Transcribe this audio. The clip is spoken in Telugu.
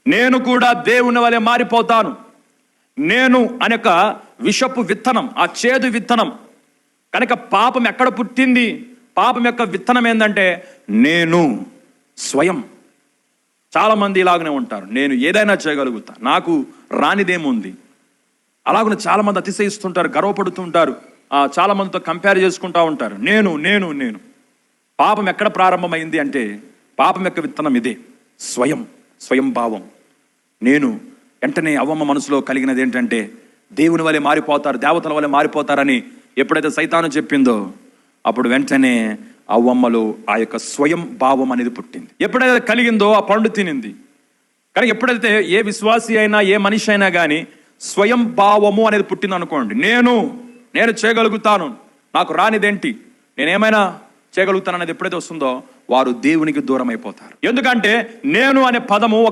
నేను కూడా దేవుని వలె మారిపోతాను. నేను అనేక విషపు విత్తనం, ఆ చేదు విత్తనం కనుక పాపం ఎక్కడ పుట్టింది? పాపం యొక్క విత్తనం ఏంటంటే నేను స్వయం. చాలా మంది ఇలాగనే ఉంటారు, నేను ఏదైనా చేయగలుగుతా, నాకు రానిదేముంది. అలాగనే చాలా మంది అతిశయిస్తుంటారు, గర్వపడుతుంటారు, చాలా మందితో కంపేర్ చేసుకుంటూ ఉంటారు. నేను నేను నేను పాపం ఎక్కడ ప్రారంభమైంది అంటే పాపం యొక్క విత్తనం ఇదే, స్వయం భావం. నేను వెంటనే అవ్వమ్మ మనసులో కలిగినది ఏంటంటే దేవుని వలె మారిపోతారు, దేవతల వలె మారిపోతారని ఎప్పుడైతే సైతాను చెప్పిందో అప్పుడు వెంటనే అవ్వమ్మలో ఆ యొక్క స్వయం భావం అనేది పుట్టింది. ఎప్పుడైతే కలిగిందో ఆ పండు తినింది. కానీ ఎప్పుడైతే ఏ విశ్వాసి అయినా ఏ మనిషి అయినా కానీ స్వయం భావము అనేది పుట్టింది అనుకోండి, నేను చేయగలుగుతాను, నాకు రానిదేంటి, నేనేమైనా చేయగలుగుతాను అనేది ఎప్పుడైతే వస్తుందో వారు దేవునికి దూరం అయిపోతారు. ఎందుకంటే నేను అనే పదము